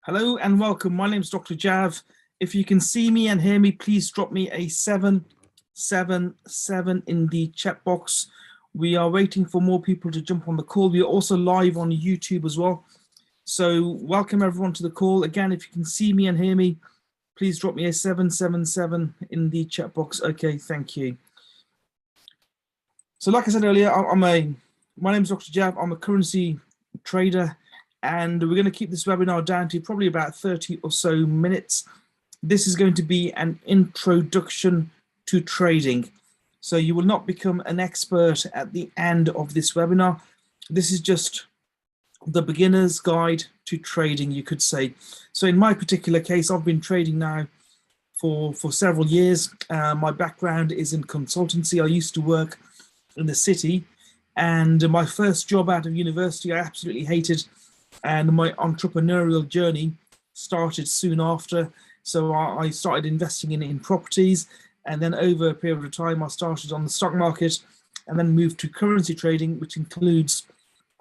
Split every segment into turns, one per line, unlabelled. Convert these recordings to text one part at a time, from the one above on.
Hello and welcome. My name is Dr. Jav. If you can see me and hear me, please drop me a 777 in the chat box. We are waiting for more people to jump on the call. We are also live on YouTube as well. So welcome everyone to the call. Again, if you can see me and hear me, please drop me a 777 in the chat box. Okay, thank you. So like I said earlier, my name is Dr. Jav. I'm a currency trader, and we're going to keep this webinar down to probably about 30 or so minutes. This is going to be an introduction to trading. So you will not become an expert at the end of this webinar. This is just the beginner's guide to trading, you could say. So in my particular case, I've been trading now for several years. My background is in consultancy. I used to work in the city, and my first job out of university I absolutely hated, and my entrepreneurial journey started soon after. So I started investing in properties, and then over a period of time I started on the stock market and then moved to currency trading, which includes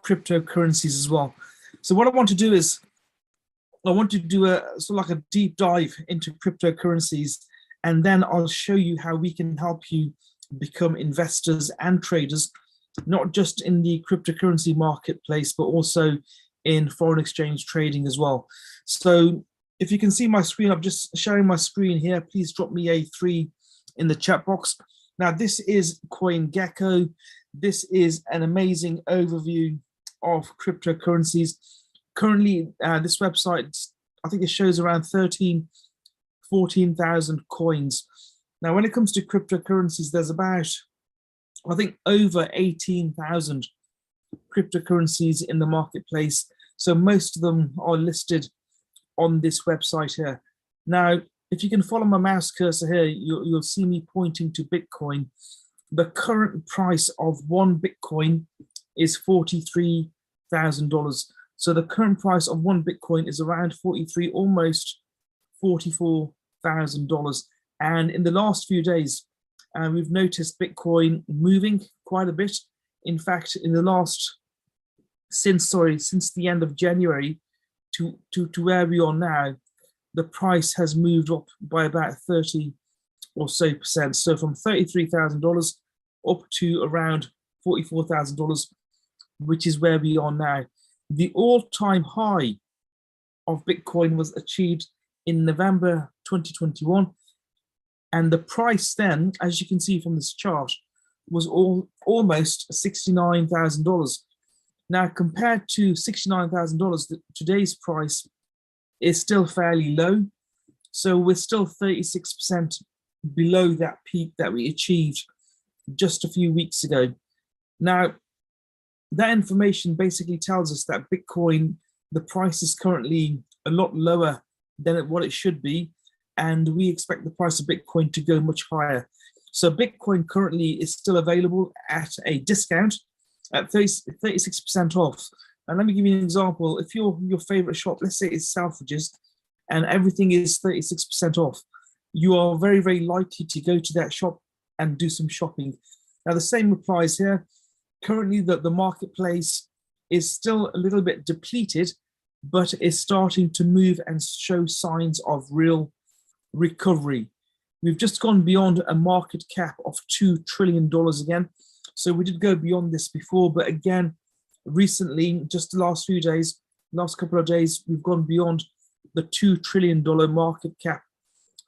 cryptocurrencies as well. So what I want to do is I want to do a sort of like a deep dive into cryptocurrencies, and then I'll show you how we can help you become investors and traders, not just in the cryptocurrency marketplace, but also in foreign exchange trading as well. So if you can see my screen, I'm just sharing my screen here. Please drop me a 3 in the chat box. Now, this is CoinGecko. This is an amazing overview of cryptocurrencies. Currently, this website, I think it shows around 14,000 coins. Now, when it comes to cryptocurrencies, there's about, I think, over 18,000 cryptocurrencies in the marketplace. So most of them are listed on this website here. Now, if you can follow my mouse cursor here, you'll see me pointing to Bitcoin. The current price of one Bitcoin is $43,000. So the current price of one Bitcoin is around 43, almost $44,000. And in the last few days, we've noticed Bitcoin moving quite a bit. In fact, in the last, since the end of January to where we are now, the price has moved up by about 30 or so percent. So from $33,000 up to around $44,000, which is where we are now. The all-time high of Bitcoin was achieved in November 2021. And the price then, as you can see from this chart, was almost $69,000. Now, compared to $69,000, today's price is still fairly low. So we're still 36% below that peak that we achieved just a few weeks ago. Now, that information basically tells us that Bitcoin, the price is currently a lot lower than what it should be, and we expect the price of Bitcoin to go much higher. So Bitcoin currently is still available at a discount at 36% off. And let me give you an example. If your favorite shop, let's say it's Selfridges, and everything is 36% off, you are very, very likely to go to that shop and do some shopping. Now, the same applies here. Currently, the marketplace is still a little bit depleted, but is starting to move and show signs of real recovery. We've just gone beyond a market cap of $2 trillion again. So we did go beyond this before, but again, recently, just the last few days, last couple of days, we've gone beyond the $2 trillion market cap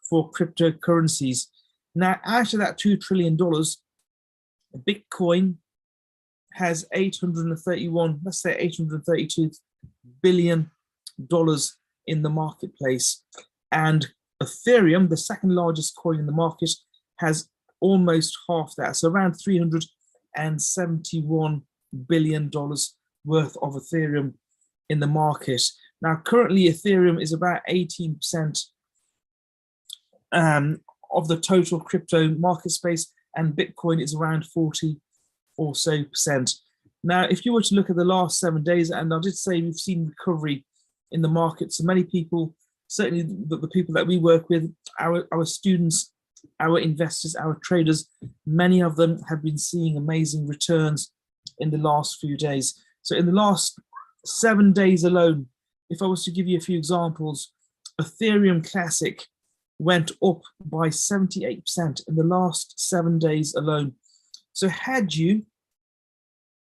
for cryptocurrencies. Now, out of that $2 trillion, Bitcoin has 831, let's say $832 billion in the marketplace. And Ethereum, the second largest coin in the market, has almost half that, so around $371 billion worth of Ethereum in the market. Now, currently, Ethereum is about 18% of the total crypto market space, and Bitcoin is around 40 or so percent. Now, if you were to look at the last 7 days, and I did say we've seen recovery in the market, so many people, certainly the people that we work with, our students, our investors, our traders, many of them have been seeing amazing returns in the last few days. So in the last 7 days alone, if I was to give you a few examples, Ethereum Classic went up by 78% in the last 7 days alone. So had you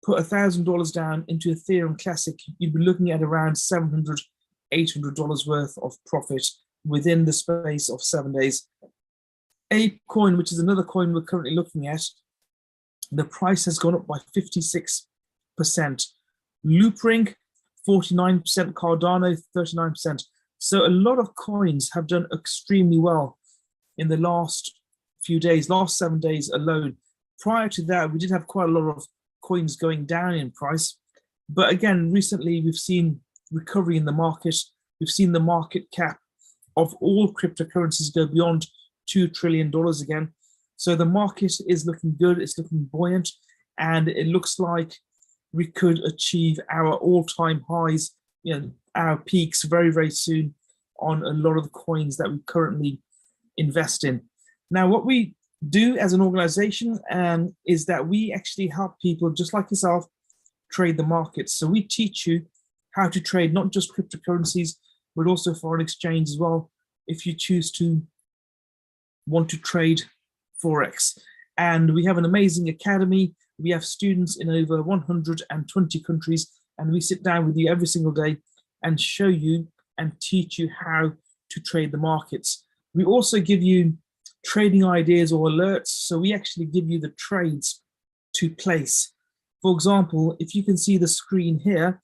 put $1,000 down into Ethereum Classic, you'd be looking at around $700, $800 worth of profit within the space of 7 days. Apecoin, which is another coin we're currently looking at, the price has gone up by 56%. Loopring, 49%, Cardano, 39%. So a lot of coins have done extremely well in the last few days, last 7 days alone. Prior to that, we did have quite a lot of coins going down in price. But again, recently we've seen recovery in the market. We've seen the market cap of all cryptocurrencies go beyond $2 trillion again. So the market is looking good, it's looking buoyant, and it looks like we could achieve our all-time highs, our peaks very, very soon on a lot of the coins that we currently invest in. Now, what we do as an organization is that we actually help people just like yourself trade the markets. So we teach you how to trade not just cryptocurrencies, but also foreign exchange as well, if you choose to want to trade Forex. And we have an amazing academy. We have students in over 120 countries, and we sit down with you every single day and show you and teach you how to trade the markets. We also give you trading ideas or alerts. So we actually give you the trades to place. For example, if you can see the screen here,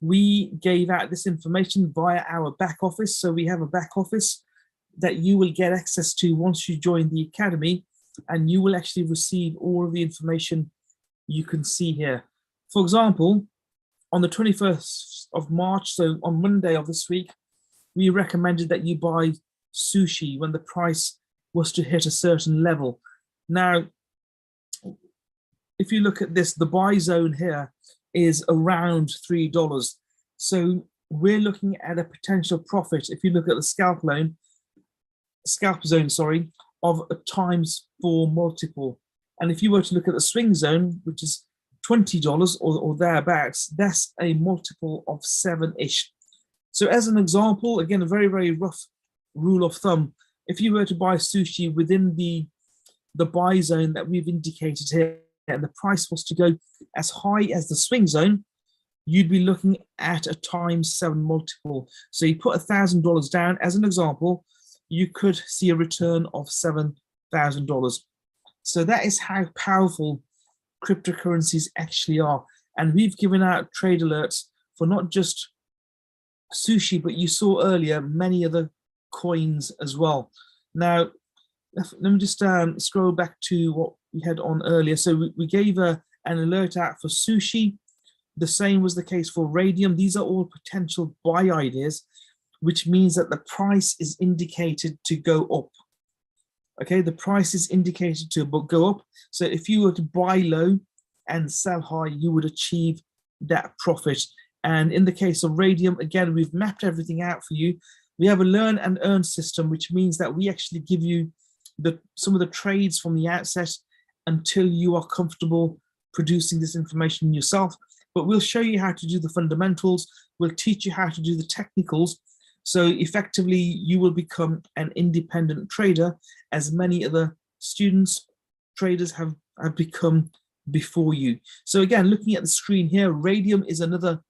we gave out this information via our back office. So we have a back office that you will get access to once you join the academy, and you will actually receive all of the information you can see here. For example, on the 21st of March, so on Monday of this week, we recommended that you buy sushi when the price was to hit a certain level. Now, if you look at this, the buy zone here is around $3. So we're looking at a potential profit, if you look at the scalp zone, of a ×4 multiple. And if you were to look at the swing zone, which is $20 or thereabouts, that's a multiple of 7-ish. So as an example, again, a very, very rough rule of thumb, if you were to buy sushi within the buy zone that we've indicated here, and the price was to go as high as the swing zone, you'd be looking at a ×7 multiple. So you put $1,000 down as an example, you could see a return of $7,000. So that is how powerful cryptocurrencies actually are. And we've given out trade alerts for not just sushi, but you saw earlier many other coins as well. Now, let me just scroll back to what we had on earlier. So we gave an alert out for sushi. The same was the case for radium. These are all potential buy ideas, which means that the price is indicated to go up. Okay, the price is indicated to go up. So if you were to buy low and sell high, you would achieve that profit. And in the case of radium, again, we've mapped everything out for you. We have a learn and earn system, which means that we actually give you some of the trades from the outset until you are comfortable producing this information yourself. But we'll show you how to do the fundamentals. We'll teach you how to do the technicals. So effectively, you will become an independent trader, as many other students, traders have become before you. So again, looking at the screen here, radium is another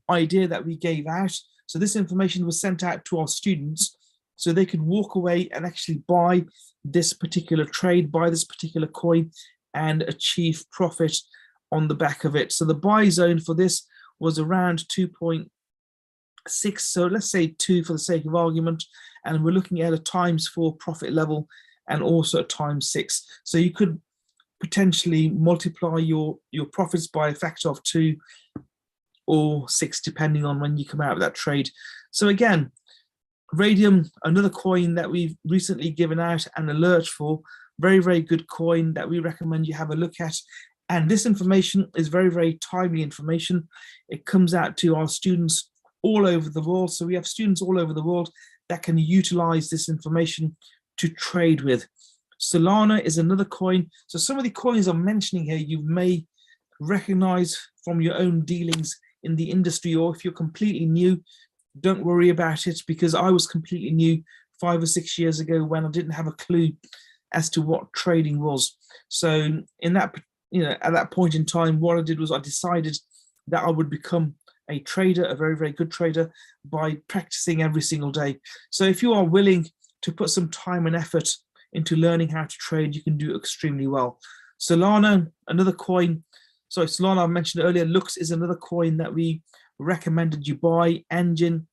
idea that we gave out. So this information was sent out to our students so they could walk away and actually buy this particular trade, buy this particular coin, and achieve profit on the back of it. So the buy zone for this was around 2.6. So let's say 2 for the sake of argument. And we're looking at a ×4 profit level and also a ×6. So you could potentially multiply your profits by a factor of 2 or 6, depending on when you come out of that trade. So again, radium, another coin that we've recently given out an alert for, very, very good coin that we recommend you have a look at. And this information is very, very timely information. It comes out to our students all over the world. So we have students all over the world that can utilize this information to trade with. Solana is another coin. So some of the coins I'm mentioning here, you may recognize from your own dealings in the industry, or if you're completely new, don't worry about it, because I was completely new 5 or 6 years ago when I didn't have a clue as to what trading was. So in that, at that point in time, what I did was I decided that I would become a trader, a very, very good trader, by practicing every single day. So if you are willing to put some time and effort into learning how to trade, you can do extremely well. Solana, another coin. Sorry, Solana, I mentioned earlier. Lux is another coin that we recommended you buy. Engine,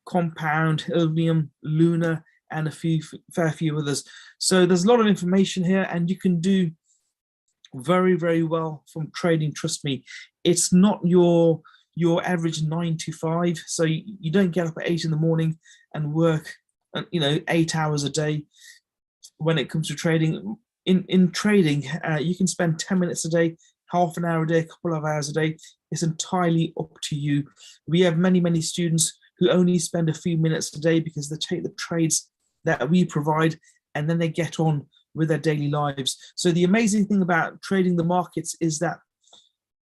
Compound, Illuvium, Luna, and a fair few others. So there's a lot of information here, and you can do very, very well from trading. Trust me, it's not your average 9 to 5. So you don't get up at 8 in the morning and work, 8 hours a day. When it comes to trading, in trading, you can spend 10 minutes a day, half an hour a day, a couple of hours a day. It's entirely up to you. We have many students who only spend a few minutes a day because they take the trades that we provide and then they get on with their daily lives. So the amazing thing about trading the markets is that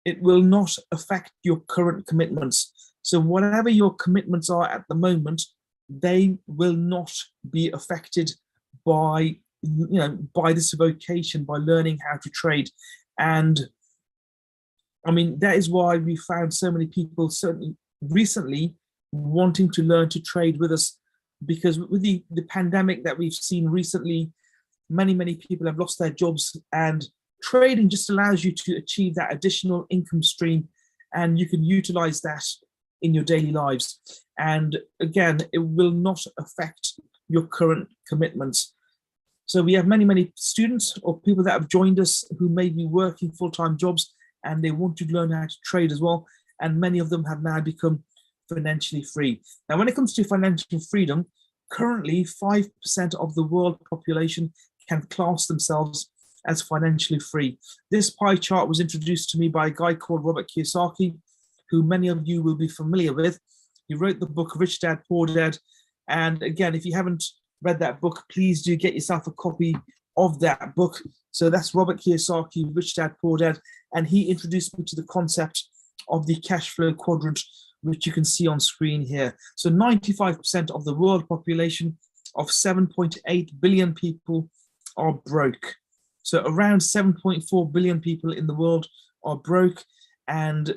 it will not affect your current commitments. So whatever your commitments are at the moment, they will not be affected by this vocation, by learning how to trade. And I mean, that is why we found so many people, certainly recently, wanting to learn to trade with us, because with the pandemic that we've seen recently, many people have lost their jobs, and trading just allows you to achieve that additional income stream, and you can utilize that in your daily lives. And again, it will not affect your current commitments. So we have many students or people that have joined us who may be working full-time jobs and they want to learn how to trade as well. And many of them have now become financially free. Now, when it comes to financial freedom, currently 5% of the world population can class themselves as financially free. This pie chart was introduced to me by a guy called Robert Kiyosaki, who many of you will be familiar with. He wrote the book Rich Dad, Poor Dad. And again, if you haven't read that book, please do get yourself a copy of that book. So that's Robert Kiyosaki, Rich Dad, Poor Dad. And he introduced me to the concept of the cash flow quadrant, which you can see on screen here. So 95% of the world population of 7.8 billion people are broke. So around 7.4 billion people in the world are broke, and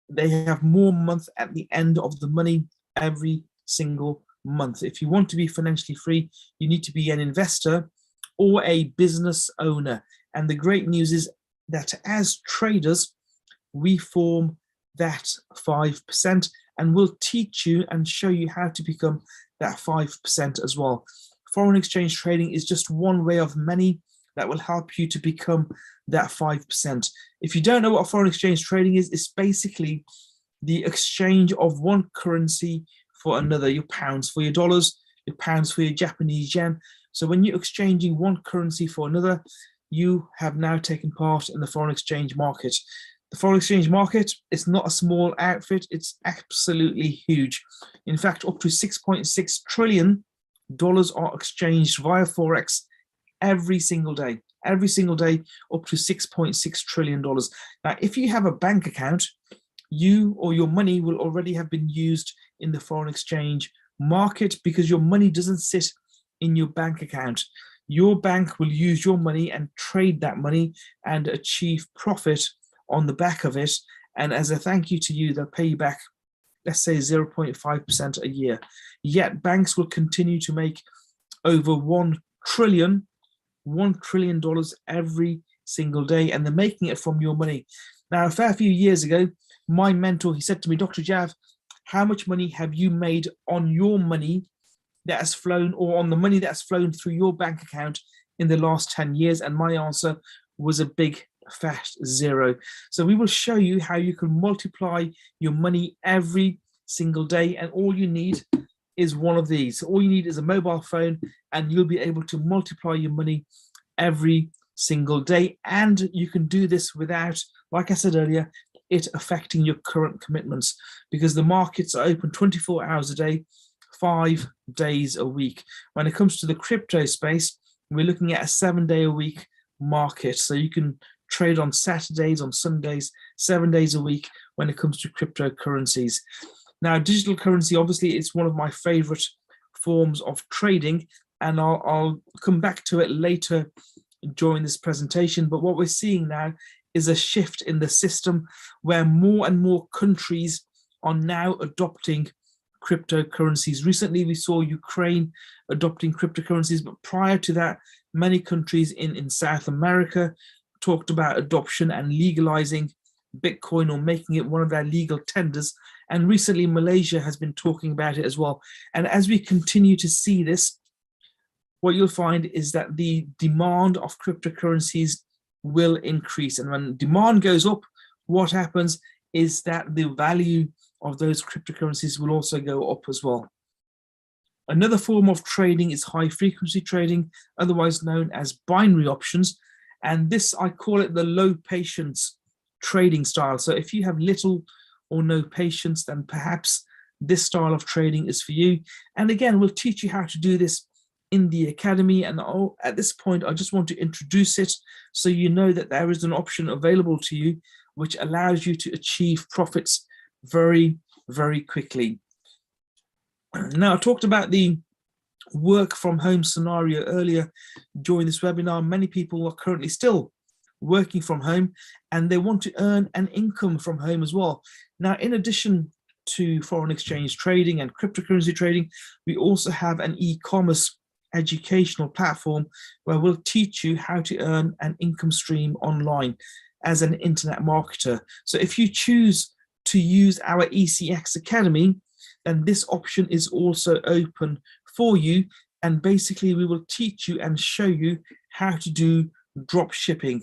they have more month at the end of the money every single month. If you want to be financially free, you need to be an investor or a business owner. And the great news is that as traders, we form that 5%, and we'll teach you and show you how to become that 5% as well. Foreign exchange trading is just one way of many that will help you to become that 5%. If you don't know what foreign exchange trading is, it's basically the exchange of one currency for another, your pounds for your dollars, your pounds for your Japanese yen. So when you're exchanging one currency for another, you have now taken part in the foreign exchange market. The foreign exchange market is not a small outfit, it's absolutely huge. In fact, up to $6.6 trillion are exchanged via Forex every single day, up to $6.6 trillion. Now, if you have a bank account, you or your money will already have been used in the foreign exchange market, because your money doesn't sit in your bank account. Your bank will use your money and trade that money and achieve profit on the back of it. And as a thank you to you, they'll pay you back, let's say 0.5% a year. Yet banks will continue to make over $1 trillion every single day, and they're making it from your money. Now, a fair few years ago, my mentor, he said to me, Dr. Jav, how much money have you made on your money that has flown, or on the money that's flown through your bank account in the last 10 years? And my answer was a big fat zero. So we will show you how you can multiply your money every single day, and all you need is one of these. All you need is a mobile phone, and you'll be able to multiply your money every single day. And you can do this without, like I said earlier, it affecting your current commitments, because the markets are open 24 hours a day, 5 days a week. When it comes to the crypto space, we're looking at a 7-day-a-week market. So you can trade on Saturdays, on Sundays, 7 days a week when it comes to cryptocurrencies. Now, digital currency, obviously, is one of my favorite forms of trading, and I'll come back to it later during this presentation. But what we're seeing now is a shift in the system where more and more countries are now adopting cryptocurrencies. Recently, we saw Ukraine adopting cryptocurrencies, but prior to that, many countries in South America talked about adoption and legalizing Bitcoin or making it one of their legal tenders. And recently, Malaysia has been talking about it as well. And as we continue to see this, what you'll find is that the demand of cryptocurrencies will increase. And when demand goes up, what happens is that the value of those cryptocurrencies will also go up as well. Another form of trading is high frequency trading, otherwise known as binary options. And this, I call it the low patience trading style. So if you have little or no patience, then perhaps this style of trading is for you. And again, we'll teach you how to do this in the academy. And at this point, I just want to introduce it so you know that there is an option available to you which allows you to achieve profits very, very quickly. Now, I talked about the work from home scenario earlier during this webinar. Many people are currently still working from home and they want to earn an income from home as well. Now, in addition to foreign exchange trading and cryptocurrency trading, we also have an e-commerce educational platform where we'll teach you how to earn an income stream online as an internet marketer. So if you choose to use our Ecx Academy, then this option is also open for you. And basically we will teach you and show you how to do drop shipping.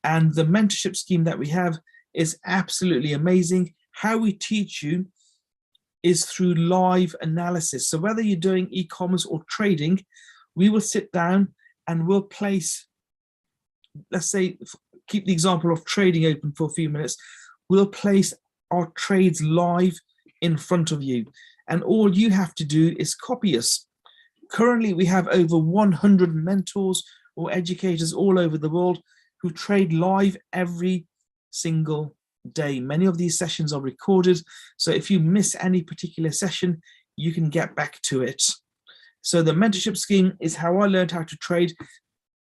And the mentorship scheme that we have is absolutely amazing. How we teach you is through live analysis. So whether you're doing e-commerce or trading, we will sit down and we'll place, let's say, keep the example of trading open for a few minutes. We'll place our trades live in front of you. And all you have to do is copy us. Currently, we have over 100 mentors or educators all over the world who trade live every single day. Many of these sessions are recorded. So if you miss any particular session, you can get back to it. So the mentorship scheme is how I learned how to trade.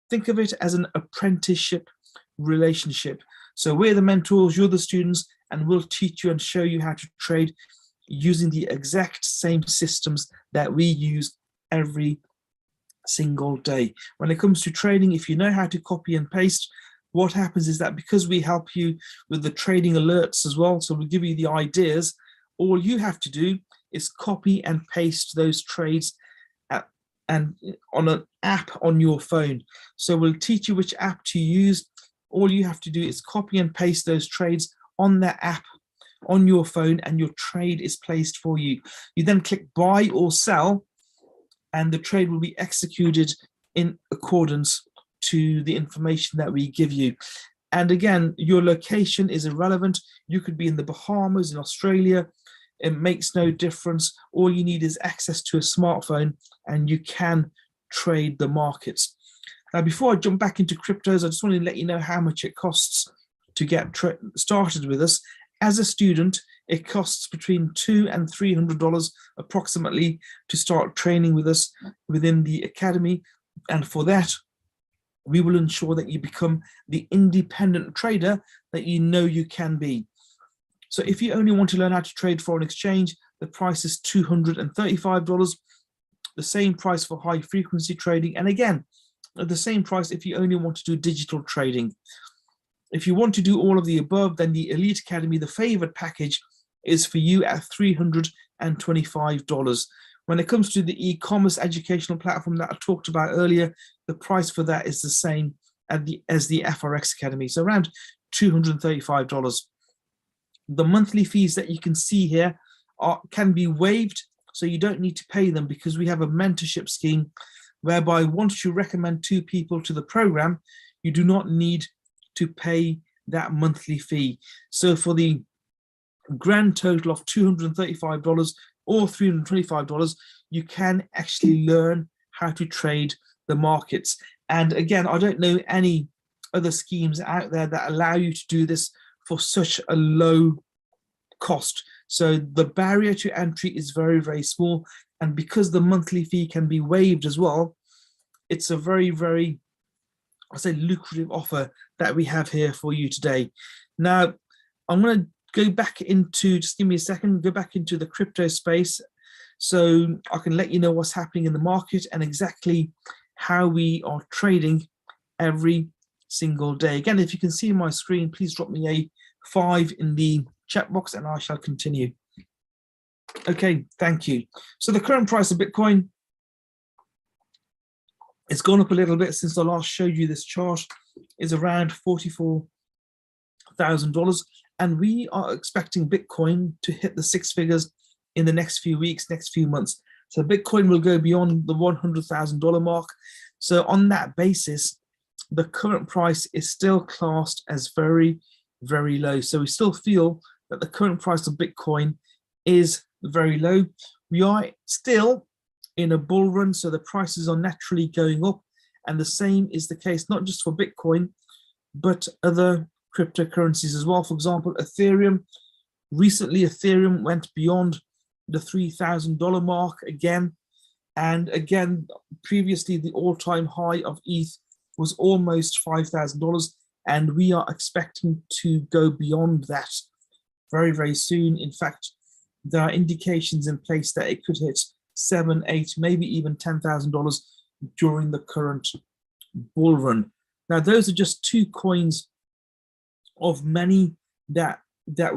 Think of it as an apprenticeship relationship. So we're the mentors, you're the students, and we'll teach you and show you how to trade using the exact same systems that we use every single day. When it comes to trading, if you know how to copy and paste, what happens is that because we help you with the trading alerts as well, so we'll give you the ideas, all you have to do is copy and paste those trades and on an app on your phone. So we'll teach you which app to use. All you have to do is copy and paste those trades on that app on your phone and your trade is placed for you. You then click buy or sell and the trade will be executed in accordance to the information that we give you. And again, your location is irrelevant. You could be in the Bahamas, in Australia. It makes no difference. All you need is access to a smartphone and you can trade the markets. Now, before I jump back into cryptos, I just want to let you know how much it costs to get started with us. As a student, it costs between $200 and $300 approximately to start training with us within the academy. And for that, we will ensure that you become the independent trader that you know you can be. So if you only want to learn how to trade foreign exchange, the price is $235. The same price for high frequency trading. And again, at the same price if you only want to do digital trading. If you want to do all of the above, then the Elite Academy, the favored package, is for you at $325. When it comes to the e-commerce educational platform that I talked about earlier, the price for that is the same as the FRX Academy, so around $235. The monthly fees that you can see here can be waived, so you don't need to pay them because we have a mentorship scheme whereby once you recommend 2 people to the program, you do not need to pay that monthly fee. So for the grand total of $235 or $325, you can actually learn how to trade the markets. And again, I don't know any other schemes out there that allow you to do this for such a low cost. So the barrier to entry is very, very small. And because the monthly fee can be waived as well, it's a very, very, I say, lucrative offer that we have here for you today. Now, I'm going to go back into, just give me a second, go back into the crypto space so I can let you know what's happening in the market and exactly how we are trading every single day. Again, if you can see my screen, please drop me a 5 in the chat box and I shall continue. Okay, thank you. So the current price of Bitcoin, it's gone up a little bit since I last showed you this chart, is around $44,000. And we are expecting Bitcoin to hit the 6 figures in the next few weeks, next few months. So Bitcoin will go beyond the $100,000 mark. So on that basis, the current price is still classed as very, very low. So we still feel that the current price of Bitcoin is very low. We are still in a bull run, so the prices are naturally going up. And the same is the case, not just for Bitcoin, but other cryptocurrencies as well. For example, Ethereum. Recently, Ethereum went beyond the $3,000 mark again. And again, previously, the all-time high of ETH was almost $5,000. And we are expecting to go beyond that very, very soon. In fact, there are indications in place that it could hit $7,000, $8,000, maybe even $10,000 during the current bull run. Now, those are just 2 coins of many that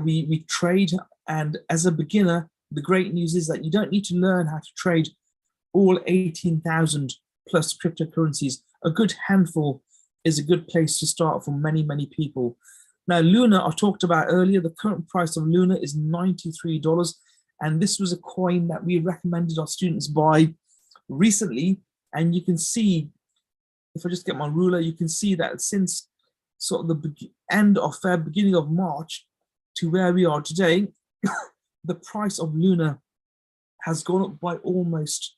we trade. And as a beginner, the great news is that you don't need to learn how to trade all 18,000 plus cryptocurrencies. A good handful is a good place to start for many, many people. Now, Luna, I talked about earlier, the current price of Luna is $93. And this was a coin that we recommended our students buy recently. And you can see, if I just get my ruler, you can see that since sort of the end of Feb, beginning of March to where we are today, the price of Luna has gone up by almost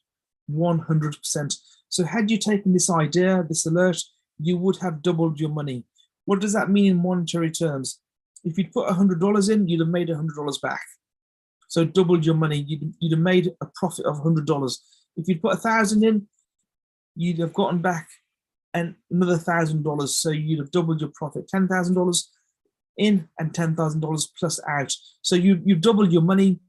100%. So had you taken this idea, this alert, you would have doubled your money. What does that mean in monetary terms? If you'd put $100 in, you'd have made $100 back. So doubled your money, you'd have made a profit of $100. If you'd put 1,000 in, you'd have gotten back another $1,000. So you'd have doubled your profit, $10,000 in and $10,000 plus out. So you've doubled your money.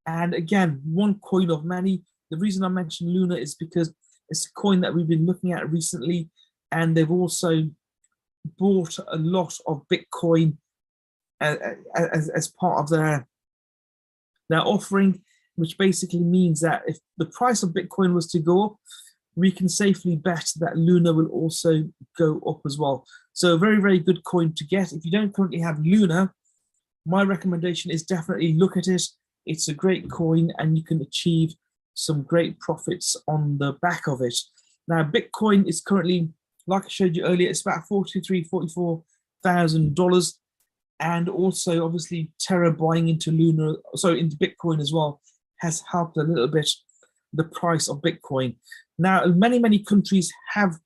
And again, one coin of many. The reason I mentioned Luna is because it's a coin that we've been looking at recently, and they've also bought a lot of Bitcoin as part of their offering, which basically means that if the price of Bitcoin was to go up, we can safely bet that Luna will also go up as well. So a very, very good coin to get. If you don't currently have Luna, my recommendation is definitely look at it. It's a great coin and you can achieve some great profits on the back of it. Now, Bitcoin is currently, like I showed you earlier, it's about $43,000, $44,000. And also, obviously, Terra buying into Luna, into Bitcoin as well, has helped a little bit the price of Bitcoin. Now, many, many countries have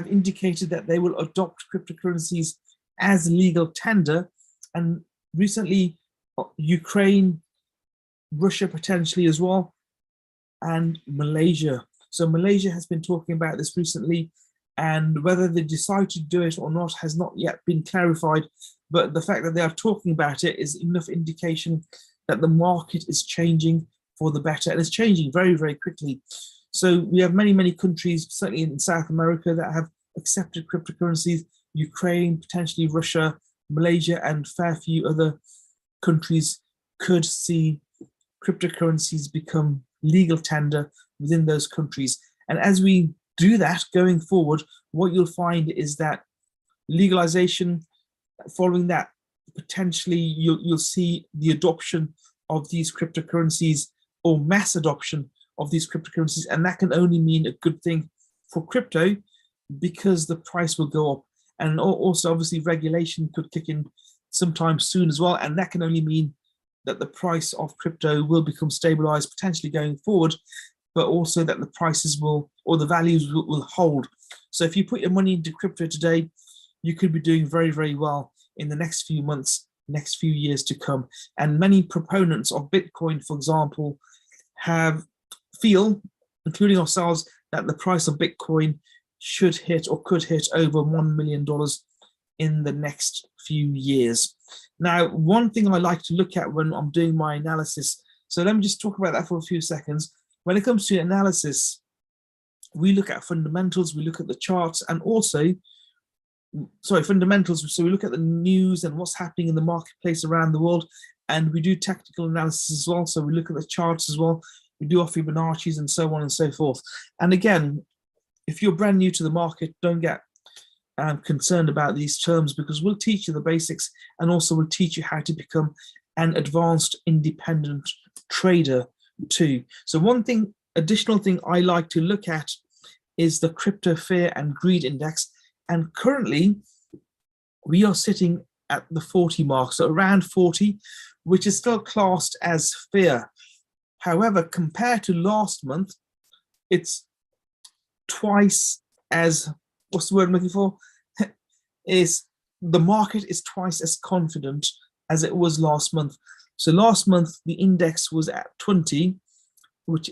indicated that they will adopt cryptocurrencies as legal tender. And recently, Ukraine, Russia potentially as well, and Malaysia. So Malaysia has been talking about this recently, and whether they decide to do it or not has not yet been clarified. But the fact that they are talking about it is enough indication that the market is changing for the better, and it's changing very, very quickly. So we have many, many countries, certainly in South America, that have accepted cryptocurrencies. Ukraine, potentially Russia, Malaysia, and a fair few other countries could see cryptocurrencies become legal tender within those countries. And as we do that going forward, what you'll find is that legalization, following that, potentially you'll see the adoption of these cryptocurrencies, or mass adoption of these cryptocurrencies. And that can only mean a good thing for crypto, because the price will go up. And also, obviously, regulation could kick in sometime soon as well. And that can only mean that the price of crypto will become stabilized, potentially going forward, but also that the prices will, or the values will hold. So if you put your money into crypto today, you could be doing very, very well in the next few months next few years to come. And many proponents of Bitcoin, for example, feel, including ourselves, that the price of Bitcoin should hit or could hit over $1 million in the next few years. Now, one thing I like to look at when I'm doing my analysis, so let me just talk about that for a few seconds. When it comes to analysis, we look at fundamentals, we look at the charts, and also, fundamentals, so we look at the news and what's happening in the marketplace around the world, and we do tactical analysis as well, so we look at the charts as well, we do our Fibonacci's and so on and so forth. And again, if you're brand new to the market, don't get concerned about these terms, because we'll teach you the basics, and also we'll teach you how to become an advanced independent trader too. So one additional thing I like to look at is the crypto fear and greed index, and currently we are sitting at the 40 mark, so around 40, which is still classed as fear. However, compared to last month, it's twice as, what's the word I'm looking for? Is the market is twice as confident as it was last month. So last month, the index was at 20, which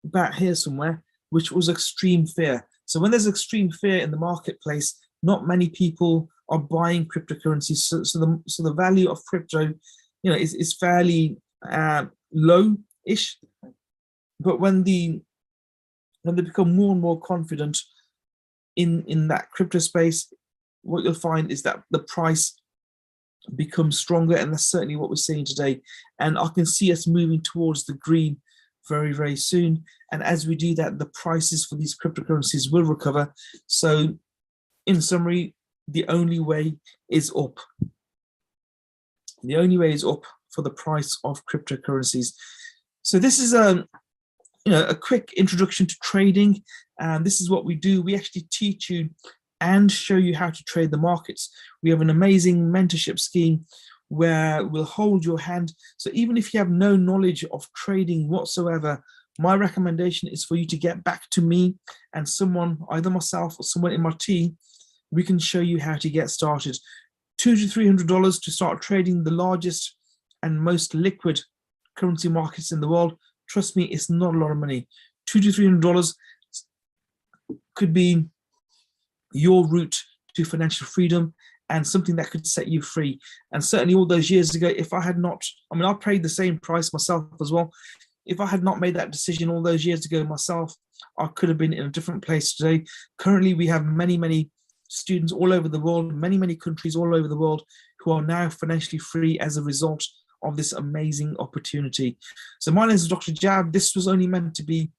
about here somewhere, which was extreme fear. So when there's extreme fear in the marketplace, not many people are buying cryptocurrencies. So the value of crypto, is fairly low-ish. But when they become more and more confident in that crypto space, what you'll find is that the price becomes stronger, and that's certainly what we're seeing today. And I can see us moving towards the green very, very soon. And as we do that, the prices for these cryptocurrencies will recover. So in summary, the only way is up. The only way is up for the price of cryptocurrencies. So this is a quick introduction to trading. And this is what we do. We actually teach you and show you how to trade the markets. We have an amazing mentorship scheme where we'll hold your hand. So even if you have no knowledge of trading whatsoever, my recommendation is for you to get back to me and someone, either myself or someone in my team. We can show you how to get started. $200 to $300 to start trading the largest and most liquid currency markets in the world. Trust me, it's not a lot of money. $200 to $300 could be your route to financial freedom and something that could set you free. And certainly all those years ago, if I had not, I paid the same price myself as well. If I had not made that decision all those years ago myself, I could have been in a different place today. Currently, we have many, many students all over the world, many, many countries all over the world who are now financially free as a result of this amazing opportunity. So my name is Dr. Jav. This was only meant to be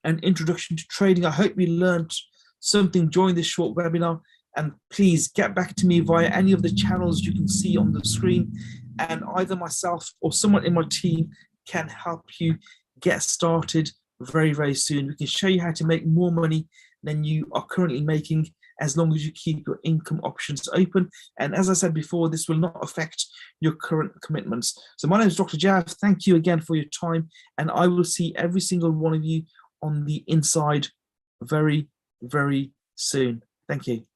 an introduction to trading. I hope you learned something during this short webinar, and please get back to me via any of the channels you can see on the screen, and either myself or someone in my team can help you get started very, very soon. We can show you how to make more money than you are currently making, as long as you keep your income options open. And as I said before, this will not affect your current commitments. So my name is Dr. Jav. Thank you again for your time, and I will see every single one of you on the inside very, very soon. Thank you.